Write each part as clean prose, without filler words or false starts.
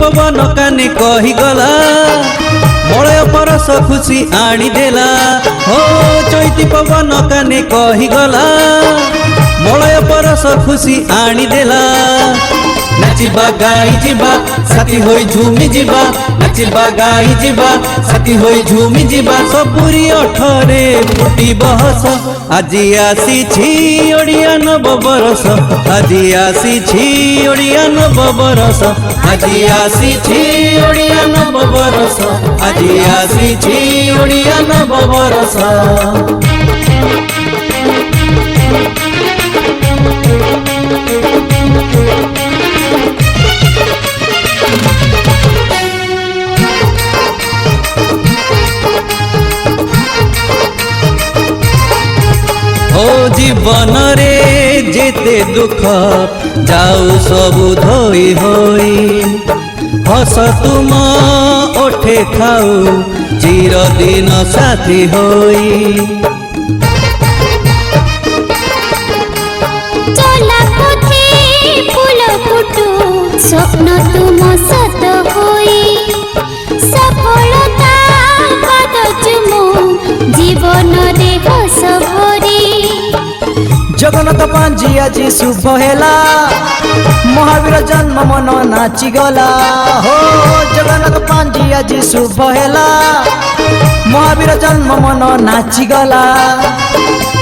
पवन काने कही गला मलय परस खुशी आनी देला हो चैती पवन काने कही गला मलय परस खुशी आनी देला नाचिबा गाई जीवा साथी होई झूमी जीवा नाचिबा गाई जीवा साथी होई झूमी जीवा सबुरी अठरे फुटी बहस आजी आसी ओडिया नव बरस आजी आसी ओडिया नव बरस आजी आसी ओडिया नव बरस आजी आसी ओडिया नव बरस। ओ जीवन रे जेते दुख जाऊ सबु धोई होई हस तुम ओठे खाऊ चिर दिन साथी होई चला पथे फूल फुटू स्वप्न तुम सत होई सफलता पद चुमो जीवन रे हस भरी जगन्नाथ पांजी आज शुभ हेला महावीर जन्म मन नाची गला हो जगन्नाथ पांजी आज शुभ हेला महावीर जन्म मन नाची गला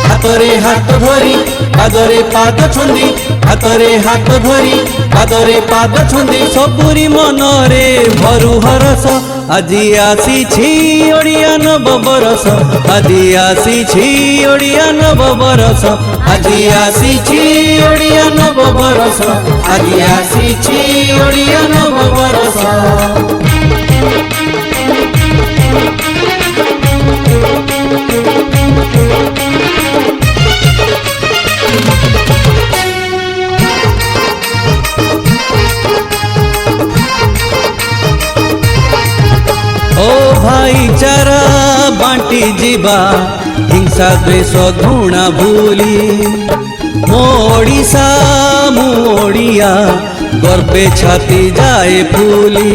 हातरे हाथ धरी पादरे पाद छुंदी हातरे हाथ धरी पादरे पाद छुंदी सबुरी मनरे भरु हरस आजी आसी ओडिया नव बरस आजी आसी ओडिया नव बरस आजी आसी ओडिया नव बरस आजी आसी ओडिया नव बरस। ओ भाईचारा बांटी जीवा हिंसा द्वेष घृणा भूली मोड़ीसा मोड़िया गर्वे छाती जाए फूली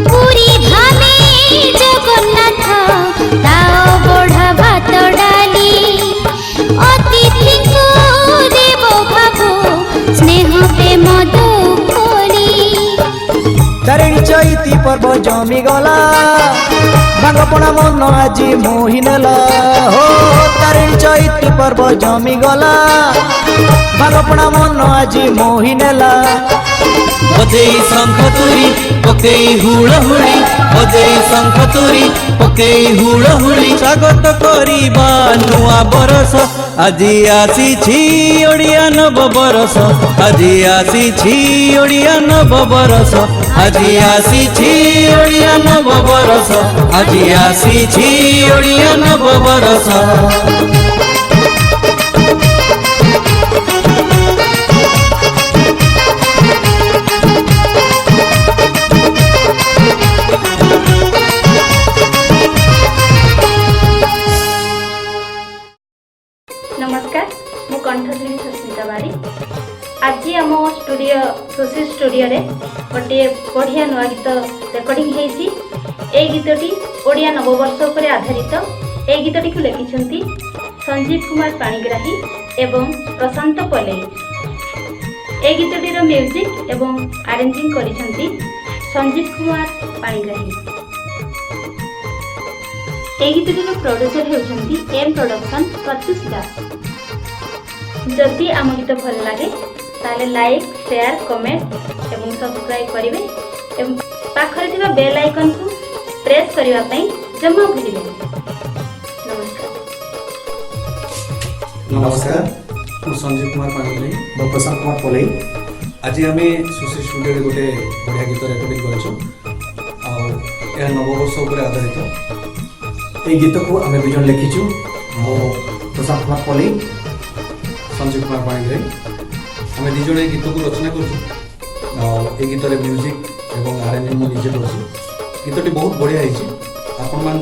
पूरी भावे जगन्नाथ ताओ बढ़ा भात डाली अतिथि को देव भावो स्नेह प्रेम तारिणी चैती पर्व जमी गला भांगपणा मन आज मोहि नेला हो तारिणी चैती पर्व जमी गला भांगपणा मन आज मोहि नेला बजेई शंख तुरी पकेई हुड़हुड़ी बजेई शंख तुरी पकेई हुड़हुड़ी स्वागत करिबा नुआ बरस आजी आसी ओडिया नव बरस आजी आसी ओडिया नव बरस आजी आसी ओडिया नव बरस आजी आसी ओडिया नव बरस। नमस्कार मु कंठश्री सुस्मिता बारी आज आम स्टूडियो सोसी स्टूडियो रे गोटे बढ़िया नुआ गीत रेकर्डिंग होती ए गीतटी ओडिया नववर्ष उपर आधारित ए गीतटी को लिखिं संजीव कुमार पाणिग्राही एवं प्रशांत पलेई ए गीतटीर म्यूजिक एवं अरेंजिंग करिसेंती संजीव कुमार पाणिग्राही ए गीतटीर प्रोड्यूसर होउछंती एम प्रोडक्शन प्रत्युष दास। जदि आम गीत भल लगे ताले लाइक शेयर कमेंट एवं सब्सक्राइब करेंगे एवं पाखरे थिबा बेल आइकन को प्रेस करबा पई जमा भूलिबे। नमस्कार मु संजीव कुमार पाणिग्राही और प्रशांत कुमार पलेई आज आम सुश्री स्टूडियो रे गोटे बढ़िया गीत रेकर्डिंग कर नववर्ष उपर आधारित ये गीत को आम दुजन लिखीचु मो प्रशांत कुमार पलेई संजीव कुमार पाणिग्राही आम दुजन ये गीत को रचना कर गीतर म्यूजिक एवं अरेंजिंग मु निजे कर गीतटी बहुत बढ़िया होती आपण मान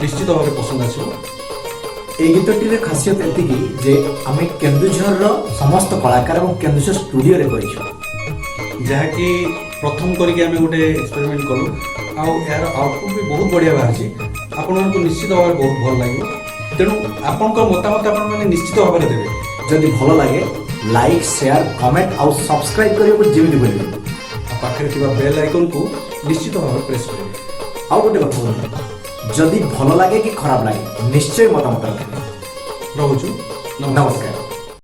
निश्चित भाव पसंद आसो। এই গীতটির খাসিয়ত এতিকি যে আমি কেন্দুঝরর সমস্ত কলাকার এবং কেন্দুঝর স্টুডিওরে করেছু ଯାହାକି ପ୍ରଥମ କରିକି ଆମେ ଗୋଟେ ଏକ୍ସପେରିମେଣ୍ଟ କଲୁ ଆଉ ଏହାର ଆଉଟପୁଟ୍ ବି ବହୁତ ବଢ଼ିଆ ବାହାରିଛି ଆପଣମାନଙ୍କୁ ନିଶ୍ଚିତ ଭାବରେ ବହୁତ ଭଲ ଲାଗିବ ତେଣୁ ଆପଣଙ୍କ ମତାମତ ଆପଣମାନେ ନିଶ୍ଚିତ ଭାବରେ ଦେବେ যদি ভালো লাগে লাইক সেয়ার কমেন্ট আর সবসক্রাইব করিବାକୁ যেମିତି বলিবে ଆଉ ପାଖରେ ଥିବା ବେଲ୍ ଆଇକନ୍କୁ ନିଶ୍ଚିତ ଭାବରେ ପ୍ରେସ୍ କରିବେ ଆଉ ଗୋଟେ କଥା କୁହନ୍ତୁ ଯଦି ଭଲ ଲାଗେ କି ଖରାପ ଲାଗେ ନିଶ୍ଚୟ ମତାମତ ରଖିବେ ରହୁଛୁ ନମସ୍କାର।